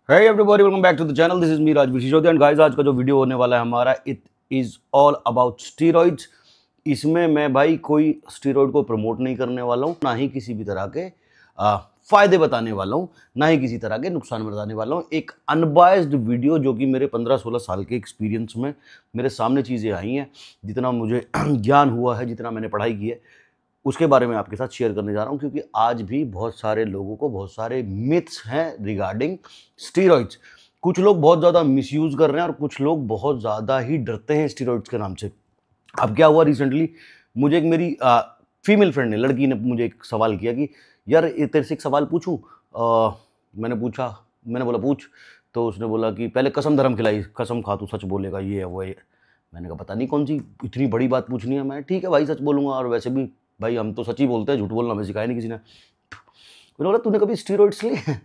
Hey everybody, welcome back to the channel. This is me Rajveer Sisodia and guys आज का जो video होने वाला है हमारा it is all about steroids. इसमें मैं भाई कोई स्टीरॉइड को प्रमोट नहीं करने वाला हूँ, ना ही किसी भी तरह के फायदे बताने वाला हूँ, ना ही किसी तरह के नुकसान बताने वाला हूँ। एक अनबायस्ड वीडियो जो कि मेरे 15-16 साल के एक्सपीरियंस में मेरे सामने चीज़ें आई हैं, जितना मुझे ज्ञान हुआ है, जितना मैंने पढ़ाई की है, उसके बारे में आपके साथ शेयर करने जा रहा हूं। क्योंकि आज भी बहुत सारे लोगों को बहुत सारे मिथ्स हैं रिगार्डिंग स्टीरॉइड्स। कुछ लोग बहुत ज़्यादा मिसयूज़ कर रहे हैं और कुछ लोग बहुत ज़्यादा ही डरते हैं स्टीरॉइड्स के नाम से। अब क्या हुआ, रिसेंटली मुझे एक मेरी फीमेल फ्रेंड ने, लड़की ने मुझे एक सवाल किया कि यार ये तेरे से एक सवाल पूछूं। मैंने बोला पूछ। तो उसने बोला कि पहले कसम धर्म खिलाई, कसम खा तू सच बोलेगा, ये है वो है। मैंने कहा पता नहीं कौन सी इतनी बड़ी बात पूछनी है। मैं ठीक है भाई सच बोलूँगा, और वैसे भी भाई हम तो सच ही बोलते हैं, झूठ बोलना हमें सिखाया नहीं किसी ने। मैंने बोला तूने कभी स्टीरॉइड्स लिए हैं?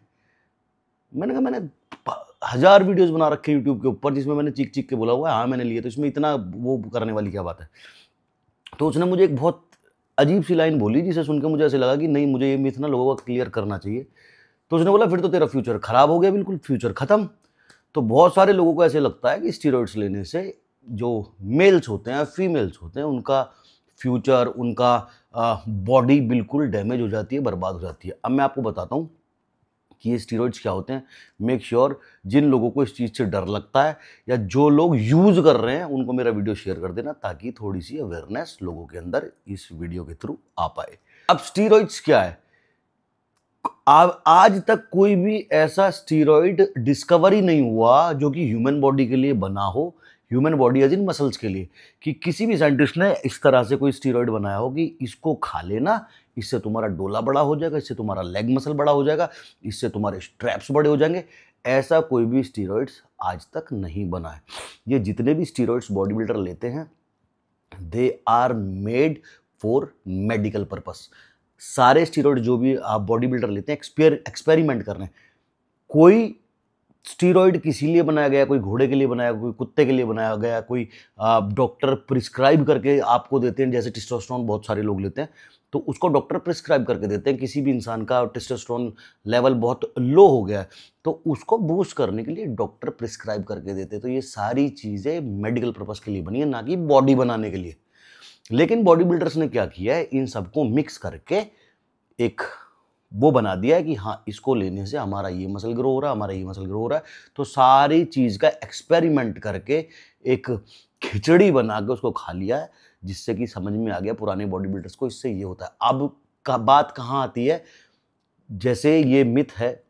मैंने कहा मैंने 1000 वीडियोस बना रखे हैं यूट्यूब के ऊपर जिसमें मैंने चीख चीख के बोला हुआ है हाँ मैंने लिए, तो इसमें इतना वो करने वाली क्या बात है। तो उसने मुझे एक बहुत अजीब सी लाइन बोली जिसे सुन के मुझे ऐसे लगा कि नहीं, मुझे ये मिथ ना लोगों को क्लियर करना चाहिए। तो उसने बोला फिर तो तेरा फ्यूचर खराब हो गया, बिल्कुल फ्यूचर खत्म। तो बहुत सारे लोगों को ऐसे लगता है कि स्टीरॉइड्स लेने से जो मेल्स होते हैं फीमेल्स होते हैं उनका फ्यूचर, उनका बॉडी बिल्कुल डैमेज हो जाती है, बर्बाद हो जाती है। अब मैं आपको बताता हूँ कि ये स्टीरॉइड्स क्या होते हैं। मेक श्योर जिन लोगों को इस चीज़ से डर लगता है या जो लोग यूज़ कर रहे हैं उनको मेरा वीडियो शेयर कर देना, ताकि थोड़ी सी अवेयरनेस लोगों के अंदर इस वीडियो के थ्रू आ पाए। अब स्टीरॉइड्स क्या है, आज तक कोई भी ऐसा स्टीरॉइड डिस्कवरी नहीं हुआ जो कि ह्यूमन बॉडी के लिए बना हो, human body age in muscles के लिए, कि किसी भी साइंटिस्ट ने इस तरह से कोई स्टीरॉइड बनाया हो कि इसको खा लेना, इससे तुम्हारा डोला बड़ा हो जाएगा, इससे तुम्हारा लेग मसल बड़ा हो जाएगा, इससे तुम्हारे स्ट्रैप्स बड़े हो जाएंगे। ऐसा कोई भी स्टीरॉइड्स आज तक नहीं बना है। ये जितने भी स्टीरॉइड्स बॉडी बिल्डर लेते हैं they are made for medical purpose. सारे स्टीरॉइड जो भी आप बॉडी बिल्डर लेते हैं एक्सपेरिमेंट कर रहे हैं। कोई स्टीरॉइड किसी लिए बनाया गया, कोई घोड़े के लिए बनाया गया, कोई कुत्ते के लिए बनाया गया, कोई डॉक्टर प्रिस्क्राइब करके आपको देते हैं, जैसे टेस्टोस्टेरोन बहुत सारे लोग लेते हैं तो उसको डॉक्टर प्रिस्क्राइब करके देते हैं। किसी भी इंसान का टेस्टोस्टेरोन लेवल बहुत लो हो गया है तो उसको बूस्ट करने के लिए डॉक्टर प्रिस्क्राइब करके देते हैं। तो ये सारी चीज़ें मेडिकल पर्पज़ के लिए बनी है, ना कि बॉडी बनाने के लिए। लेकिन बॉडी बिल्डर्स ने क्या किया है, इन सबको मिक्स करके एक वो बना दिया है कि हाँ इसको लेने से हमारा ये मसल ग्रो हो रहा है, हमारा ये मसल ग्रो हो रहा है। तो सारी चीज़ का एक्सपेरिमेंट करके एक खिचड़ी बना के उसको खा लिया है, जिससे कि समझ में आ गया पुराने बॉडी बिल्डर्स को इससे ये होता है। अब का बात कहाँ आती है, जैसे ये मिथ है,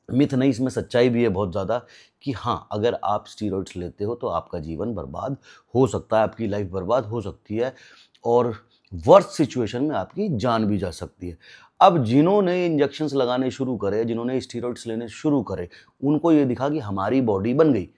मिथ नहीं इसमें सच्चाई भी है बहुत ज़्यादा, कि हाँ अगर आप स्टीरॉइड्स लेते हो तो आपका जीवन बर्बाद हो सकता है, आपकी लाइफ बर्बाद हो सकती है और वर्स्ट सिचुएशन में आपकी जान भी जा सकती है। अब जिन्होंने इंजेक्शंस लगाने शुरू करे, जिन्होंने स्टीरॉइड्स लेने शुरू करे, उनको ये दिखा कि हमारी बॉडी बन गई।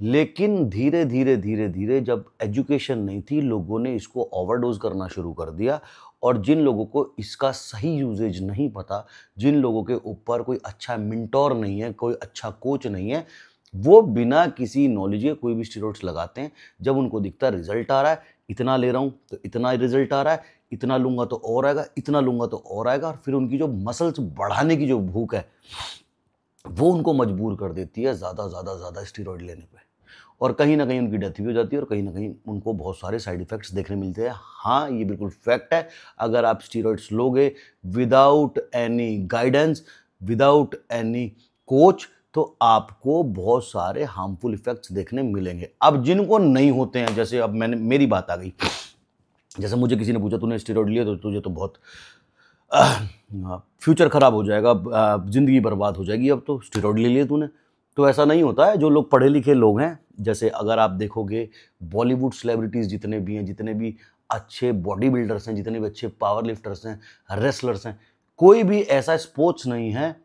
लेकिन धीरे धीरे धीरे धीरे जब एजुकेशन नहीं थी, लोगों ने इसको ओवरडोज करना शुरू कर दिया। और जिन लोगों को इसका सही यूजेज नहीं पता, जिन लोगों के ऊपर कोई अच्छा मेंटोर नहीं है, कोई अच्छा कोच नहीं है, वो बिना किसी नॉलेज के कोई भी स्टीरॉइड्स लगाते हैं। जब उनको दिखता है रिजल्ट आ रहा है, इतना ले रहा हूँ तो इतना रिजल्ट आ रहा है, इतना लूँगा तो और आएगा, इतना लूँगा तो और आएगा, और फिर उनकी जो मसल्स बढ़ाने की जो भूख है वो उनको मजबूर कर देती है ज़्यादा स्टीरॉइड लेने पे। और कहीं ना कहीं उनकी डेथ भी हो जाती है और कहीं ना कहीं उनको बहुत सारे साइड इफ़ेक्ट्स देखने मिलते हैं। हाँ ये बिल्कुल फैक्ट है, अगर आप स्टीरॉइड्स लोगे without any guidance, without any coach, तो आपको बहुत सारे हार्मफुल इफेक्ट्स देखने मिलेंगे। अब जिनको नहीं होते हैं, जैसे अब मेरी बात आ गई, जैसे मुझे किसी ने पूछा तूने स्टीरॉइड लिया तो तुझे तो बहुत फ्यूचर ख़राब हो जाएगा, ज़िंदगी बर्बाद हो जाएगी, अब तो स्टीरॉइड ले लिए तूने। तो ऐसा नहीं होता है। जो लोग पढ़े लिखे लोग हैं, जैसे अगर आप देखोगे बॉलीवुड सेलिब्रिटीज़ जितने भी हैं, जितने भी अच्छे बॉडी बिल्डर्स हैं, जितने भी अच्छे पावर लिफ्टर्स हैं, रेसलर्स हैं, कोई भी ऐसा स्पोर्ट्स नहीं है,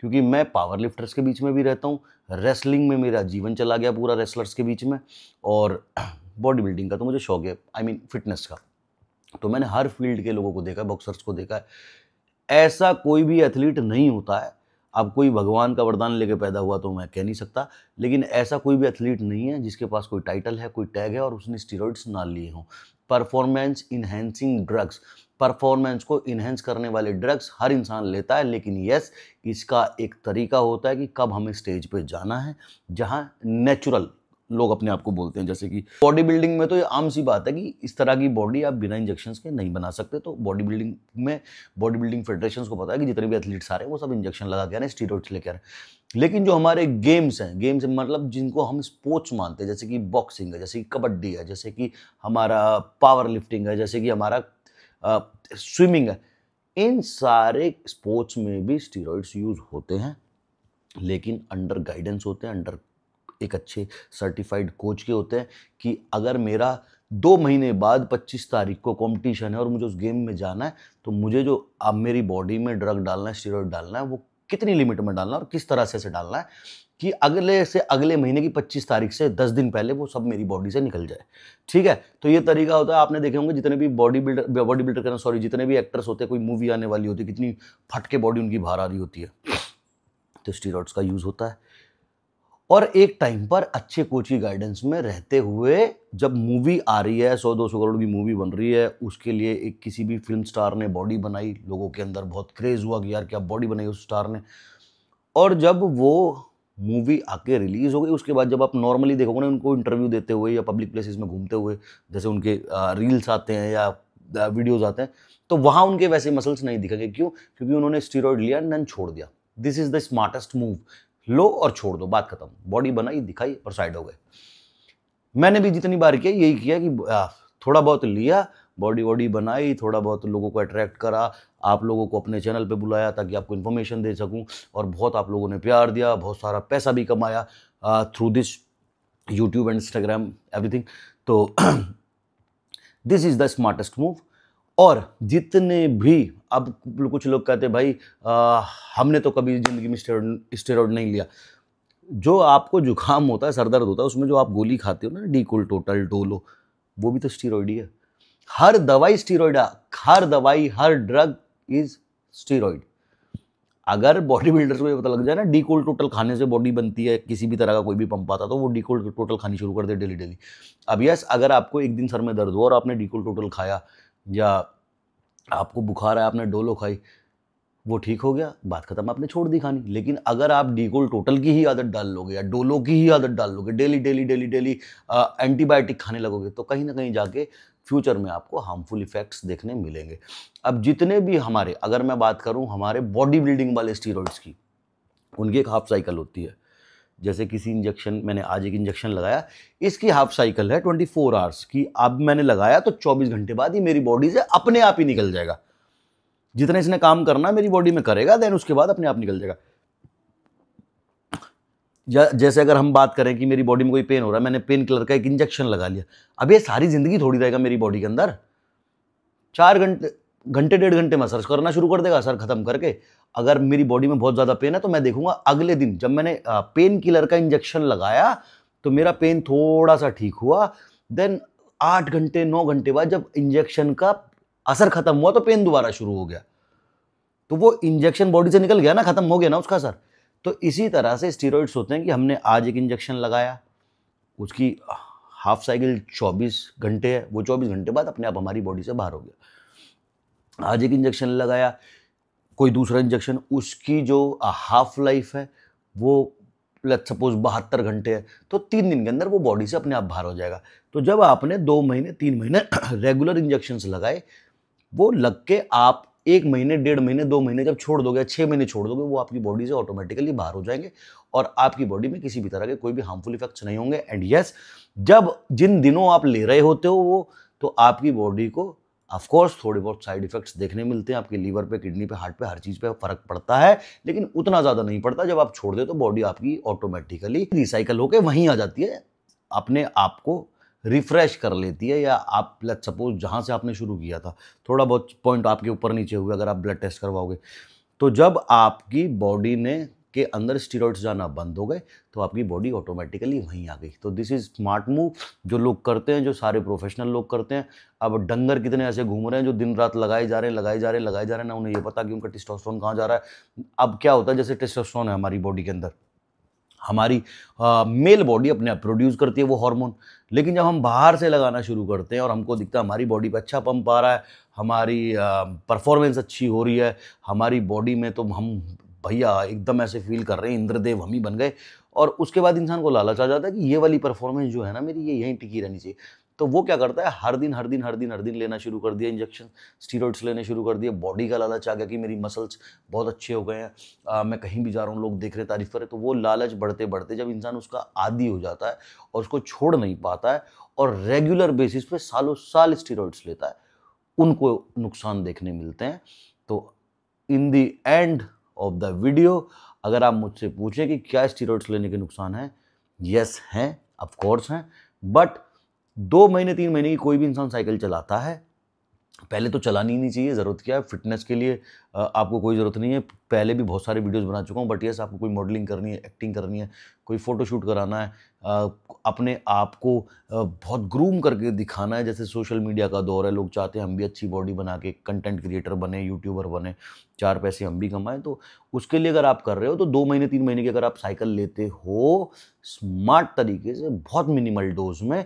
क्योंकि मैं पावर लिफ्टर्स के बीच में भी रहता हूँ, रेसलिंग में मेरा जीवन चला गया पूरा रेसलर्स के बीच में, और बॉडी बिल्डिंग का तो मुझे शौक है, आई मीन फिटनेस का। तो मैंने हर फील्ड के लोगों को देखा है, बॉक्सर्स को देखा है। ऐसा कोई भी एथलीट नहीं होता है, अब कोई भगवान का वरदान लेके पैदा हुआ तो मैं कह नहीं सकता, लेकिन ऐसा कोई भी एथलीट नहीं है जिसके पास कोई टाइटल है, कोई टैग है और उसने स्टीरॉइड्स ना लिए हों। परफॉर्मेंस इन्हेंसिंग ड्रग्स, परफॉर्मेंस को इन्हेंस करने वाले ड्रग्स हर इंसान लेता है, लेकिन यस, इसका एक तरीका होता है कि कब हमें स्टेज पे जाना है जहां नेचुरल लोग अपने आप को बोलते हैं। जैसे कि बॉडी बिल्डिंग में तो ये आम सी बात है कि इस तरह की बॉडी आप बिना इंजेक्शंस के नहीं बना सकते। तो बॉडी बिल्डिंग में बॉडी बिल्डिंग फेडरेशंस को पता है कि जितने भी एथलीट्स आ रहे हैं वो सब इंजेक्शन लगा के आ रहे हैं, स्टीरॉइड्स लेके आ रहे हैं। लेकिन जो हमारे गेम्स हैं, गेम्स मतलब जिनको हम स्पोर्ट्स मानते हैं, जैसे कि बॉक्सिंग है, जैसे कि कबड्डी है, जैसे कि हमारा पावर लिफ्टिंग है, जैसे कि हमारा स्विमिंग है, इन सारे स्पोर्ट्स में भी स्टीरॉइड्स यूज होते हैं, लेकिन अंडर गाइडेंस होते हैं, अंडर एक अच्छे सर्टिफाइड कोच के होते हैं कि अगर मेरा 2 महीने बाद 25 तारीख को कंपटीशन है और मुझे उस गेम में जाना है, तो मुझे जो अब मेरी बॉडी में ड्रग डालना है, स्टीरॉइड डालना है, वो कितनी लिमिट में डालना है और किस तरह से डालना है कि अगले से अगले महीने की 25 तारीख से 10 दिन पहले वो सब मेरी बॉडी से निकल जाए। ठीक है, तो ये तरीका होता है। आपने देखे होंगे जितने भी बॉडी बिल्डर कहना सॉरी जितने भी एक्टर्स होते हैं, कोई मूवी आने वाली होती है, कितनी फट के बॉडी उनकी बाहर आ रही होती है, तो स्टीरॉइड्स का यूज होता है। और एक टाइम पर अच्छे कोच की गाइडेंस में रहते हुए जब मूवी आ रही है, 100-200 करोड़ की मूवी बन रही है, उसके लिए एक किसी भी फिल्म स्टार ने बॉडी बनाई, लोगों के अंदर बहुत क्रेज हुआ कि यार क्या बॉडी बनाई उस स्टार ने, और जब वो मूवी आके रिलीज हो गई, उसके बाद जब आप नॉर्मली देखोगे ना उनको इंटरव्यू देते हुए या पब्लिक प्लेसेस में घूमते हुए, जैसे उनके रील्स आते हैं या वीडियोज आते हैं, तो वहाँ उनके वैसे मसल्स नहीं दिखेंगे। क्यों? क्योंकि उन्होंने स्टीरॉइड लिया एंड छोड़ दिया। This is the smartest move, लो और छोड़ दो, बात खत्म। बॉडी बनाई, दिखाई और साइड हो गए। मैंने भी जितनी बार किया यही किया कि थोड़ा बहुत लिया, बॉडी बनाई, थोड़ा बहुत लोगों को अट्रैक्ट करा, आप लोगों को अपने चैनल पे बुलाया ताकि आपको इन्फॉर्मेशन दे सकूं, और बहुत आप लोगों ने प्यार दिया, बहुत सारा पैसा भी कमाया through this YouTube and Instagram everything. तो this is the smartest move. और जितने भी अब कुछ लोग कहते हैं भाई हमने तो कभी जिंदगी में स्टेरॉइड नहीं लिया। जो आपको जुकाम होता है, सर दर्द होता है, उसमें जो आप गोली खाते हो ना, डीकोल, टोटल, डोलो, वो भी तो स्टीरॉइड ही है। हर दवाई स्टीरॉइड है, हर दवाई, हर ड्रग इज स्टीरॉइड। अगर बॉडी बिल्डर्स को ये पता लग जाए ना डीकोल टोटल खाने से बॉडी बनती है, किसी भी तरह का कोई भी पंप आता, तो वो डीकोल टोटल खानी शुरू कर दे डेली डेली। अब यस, अगर आपको एक दिन सर में दर्द हो और आपने डीकोल टोटल खाया, या आपको बुखार है आपने डोलो खाई, वो ठीक हो गया, बात खत्म, आपने छोड़ दी खानी। लेकिन अगर आप डीकोल टोटल की ही आदत डाल लोगे या डोलो की ही आदत डाल लोगे, daily daily daily daily antibiotic खाने लगोगे, तो कहीं ना कहीं जाके फ्यूचर में आपको हार्मफुल इफेक्ट्स देखने मिलेंगे। अब जितने भी हमारे, अगर मैं बात करूं हमारे बॉडी बिल्डिंग वाले स्टीरॉइड्स की, उनकी एक हाफ साइकिल होती है। जैसे किसी इंजेक्शन, मैंने आज एक इंजेक्शन लगाया, इसकी हाफ साइकिल है 24 आवर्स की। अब मैंने लगाया तो 24 घंटे बाद ही मेरी बॉडी से अपने आप ही निकल जाएगा। जितना इसने काम करना मेरी बॉडी में करेगा, देन उसके बाद अपने आप निकल जाएगा। जैसे अगर हम बात करें कि मेरी बॉडी में कोई पेन हो रहा है, मैंने पेन किलर का एक इंजेक्शन लगा लिया, अब ये सारी जिंदगी थोड़ी रहेगा मेरी बॉडी के अंदर। 4 घंटे 1.5 घंटे में सर्च करना शुरू कर देगा, सर खत्म करके। अगर मेरी बॉडी में बहुत ज्यादा पेन है तो मैं देखूंगा अगले दिन जब मैंने पेन किलर का इंजेक्शन लगाया तो मेरा पेन थोड़ा सा ठीक हुआ, देन 8 घंटे 9 घंटे बाद जब इंजेक्शन का असर खत्म हुआ तो पेन दोबारा शुरू हो गया। तो वो इंजेक्शन बॉडी से निकल गया ना, खत्म हो गया ना उसका असर। तो इसी तरह से स्टीरॉइड्स होते हैं कि हमने आज एक इंजेक्शन लगाया, उसकी हाफ साइकिल 24 घंटे है, वो 24 घंटे बाद अपने आप हमारी बॉडी से बाहर हो गया। आज एक इंजेक्शन लगाया, कोई दूसरा इंजेक्शन, उसकी जो हाफ लाइफ है वो लेट्स सपोज 72 घंटे है, तो 3 दिन के अंदर वो बॉडी से अपने आप बाहर हो जाएगा। तो जब आपने 2 महीने 3 महीने रेगुलर इंजेक्शंस लगाए, वो लग के आप 1 महीने 1.5 महीने 2 महीने जब छोड़ दोगे, 6 महीने छोड़ दोगे, वो आपकी बॉडी से ऑटोमेटिकली बाहर हो जाएंगे और आपकी बॉडी में किसी भी तरह के कोई भी हार्मफुल इफेक्ट्स नहीं होंगे। एंड यस, जब जिन दिनों आप ले रहे होते हो वो, तो आपकी बॉडी को ऑफ कोर्स थोड़े बहुत साइड इफेक्ट्स देखने मिलते हैं, आपके लीवर पे, किडनी पे, हार्ट पे, हर चीज पे फर्क पड़ता है, लेकिन उतना ज्यादा नहीं पड़ता। जब आप छोड़ दे तो बॉडी आपकी ऑटोमेटिकली रिसाइकल होकर वहीं आ जाती है, अपने आप को रिफ्रेश कर लेती है। या आप लेट्स सपोज जहां से आपने शुरू किया था, थोड़ा बहुत पॉइंट आपके ऊपर नीचे हुए, अगर आप ब्लड टेस्ट करवाओगे, तो जब आपकी बॉडी ने के अंदर स्टीरॉइड्स जाना बंद हो गए तो आपकी बॉडी ऑटोमेटिकली वहीं आ गई। तो दिस इज स्मार्ट मूव जो लोग करते हैं, जो सारे प्रोफेशनल लोग करते हैं। अब डंगर कितने ऐसे घूम रहे हैं जो दिन रात लगाए जा रहे हैं ना, उन्हें ये पता कि उनका टेस्टोस्टेरोन कहाँ जा रहा है। अब क्या होता है, जैसे टेस्टोस्टेरोन है हमारी बॉडी के अंदर, हमारी मेल बॉडी अपने आप प्रोड्यूस करती है वो हार्मोन। लेकिन जब हम बाहर से लगाना शुरू करते हैं और हमको दिखता है हमारी बॉडी पे अच्छा पंप आ रहा है, हमारी परफॉर्मेंस अच्छी हो रही है, हमारी बॉडी में तो हम भैया एकदम ऐसे फील कर रहे हैं इंद्रदेव हम ही बन गए, और उसके बाद इंसान को लालच आ जाता है कि ये वाली परफॉर्मेंस जो है ना मेरी, ये यहीं टिकी रहनी चाहिए। तो वो क्या करता है, हर दिन हर दिन हर दिन हर दिन लेना शुरू कर दिया इंजेक्शन, स्टीरॉइड्स लेने शुरू कर दिए। बॉडी का लालच आ गया कि मेरी मसल्स बहुत अच्छे हो गए हैं, मैं कहीं भी जा रहा हूँ लोग देख रहे तारीफ कर रहे। तो वो लालच बढ़ते बढ़ते जब इंसान उसका आदी हो जाता है और उसको छोड़ नहीं पाता है और रेगुलर बेसिस पे सालों साल स्टीरॉइड्स लेता है, उनको नुकसान देखने मिलते हैं। तो इन the end of the video अगर आप मुझसे पूछें कि क्या स्टीरॉइड्स लेने के नुकसान हैं, यस हैं, ऑफ कोर्स हैं। बट 2 महीने 3 महीने की कोई भी इंसान साइकिल चलाता है, पहले तो चलानी ही नहीं चाहिए। ज़रूरत क्या है फिटनेस के लिए, आपको कोई ज़रूरत नहीं है। पहले भी बहुत सारे वीडियोस बना चुका हूँ, बट यस आपको कोई मॉडलिंग करनी है, एक्टिंग करनी है, कोई फ़ोटोशूट कराना है, अपने आप को बहुत ग्रूम करके दिखाना है, जैसे सोशल मीडिया का दौर है, लोग चाहते हैं हम भी अच्छी बॉडी बना के कंटेंट क्रिएटर बने, यूट्यूबर बने, 4 पैसे हम भी कमाएं। तो उसके लिए अगर आप कर रहे हो तो 2 महीने 3 महीने की अगर आप साइकिल लेते हो स्मार्ट तरीके से, बहुत मिनिमल डोज में,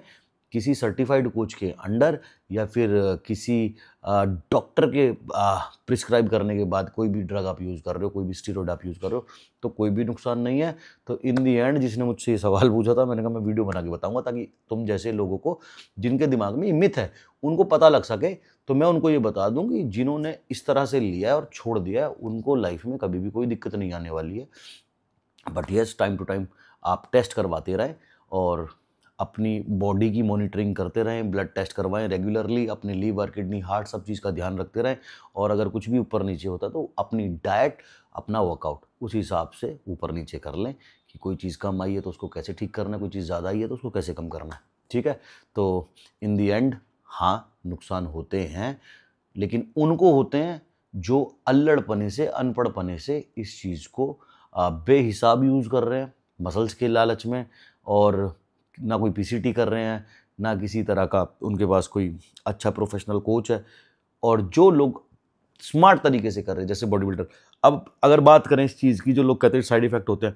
किसी सर्टिफाइड कोच के अंडर या फिर किसी डॉक्टर के प्रिस्क्राइब करने के बाद कोई भी ड्रग आप यूज़ कर रहे हो, कोई भी स्टीरॉइड आप यूज़ कर रहे हो, तो कोई भी नुकसान नहीं है। तो इन दी एंड जिसने मुझसे ये सवाल पूछा था, मैंने कहा मैं वीडियो बना के बताऊंगा ताकि तुम जैसे लोगों को जिनके दिमाग में ये मिथ है उनको पता लग सके। तो मैं उनको ये बता दूं कि जिन्होंने इस तरह से लिया है और छोड़ दिया है उनको लाइफ में कभी भी कोई दिक्कत नहीं आने वाली है। But yes, time to time आप टेस्ट करवाते रहें और अपनी बॉडी की मॉनिटरिंग करते रहें, ब्लड टेस्ट करवाएं रेगुलरली, अपने लीवर, किडनी, हार्ट सब चीज़ का ध्यान रखते रहें। और अगर कुछ भी ऊपर नीचे होता तो अपनी डाइट, अपना वर्कआउट उस हिसाब से ऊपर नीचे कर लें कि कोई चीज़ कम आई है तो उसको कैसे ठीक करना है, कोई चीज़ ज़्यादा आई है तो उसको कैसे कम करना है। ठीक है, तो इन दी एंड हाँ नुकसान होते हैं, लेकिन उनको होते हैं जो अल्लड़पने से, अनपढ़पने से इस चीज़ को बेहिसाब यूज़ कर रहे हैं मसल्स के लालच में, और ना कोई पीसीटी कर रहे हैं, ना किसी तरह का उनके पास कोई अच्छा प्रोफेशनल कोच है। और जो लोग स्मार्ट तरीके से कर रहे हैं जैसे बॉडी बिल्डर, अब अगर बात करें इस चीज़ की, जो लोग कहते हैं साइड इफेक्ट होते हैं,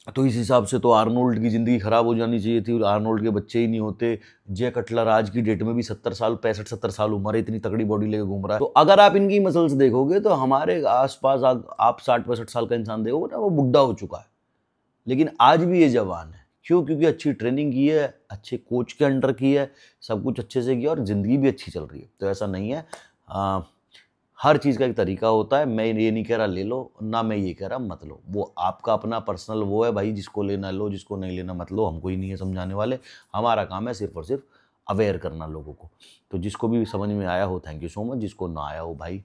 तो इस हिसाब से तो आर्नोल्ड की ज़िंदगी ख़राब हो जानी चाहिए थी, आर्नोल्ड के बच्चे ही नहीं होते। जे कटलर आज की डेट में भी 70 साल 65-70 साल उम्र है, इतनी तगड़ी बॉडी लेके घूम रहा है। तो अगर आप इनकी मसल्स देखोगे तो हमारे आसपास आप 60-65 साल का इंसान देखोगे ना, वो बुढ़ा हो चुका है, लेकिन आज भी ये जवान है। क्यों? क्योंकि अच्छी ट्रेनिंग की है, अच्छे कोच के अंडर की है, सब कुछ अच्छे से किया और ज़िंदगी भी अच्छी चल रही है। तो ऐसा नहीं है, हर चीज़ का एक तरीका होता है। मैं ये नहीं कह रहा ले लो, ना मैं ये कह रहा मत लो, वो आपका अपना पर्सनल वो है भाई, जिसको लेना लो, जिसको नहीं लेना मत लो, हमको ही नहीं है समझाने वाले। हमारा काम है सिर्फ और सिर्फ अवेयर करना लोगों को। तो जिसको भी समझ में आया हो थैंक यू सो मच, जिसको ना आया हो भाई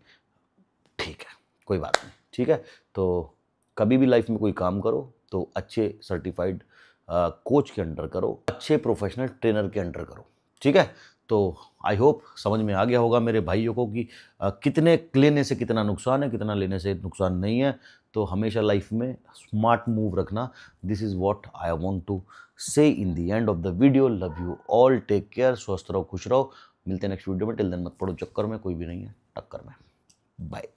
ठीक है, कोई बात नहीं। ठीक है, तो कभी भी लाइफ में कोई काम करो तो अच्छे सर्टिफाइड कोच के अंडर करो, अच्छे प्रोफेशनल ट्रेनर के अंडर करो। ठीक है, तो आई होप समझ में आ गया होगा मेरे भाइयों को कि कितने लेने से कितना नुकसान है, कितना लेने से नुकसान नहीं है। तो हमेशा लाइफ में स्मार्ट मूव रखना, this is what I want to say in the end of the video. Love you all, take care, स्वस्थ रहो, खुश रहो। मिलते हैं नेक्स्ट वीडियो में। टिल देन मत पड़ो चक्कर में, कोई भी नहीं है टक्कर में। बाय।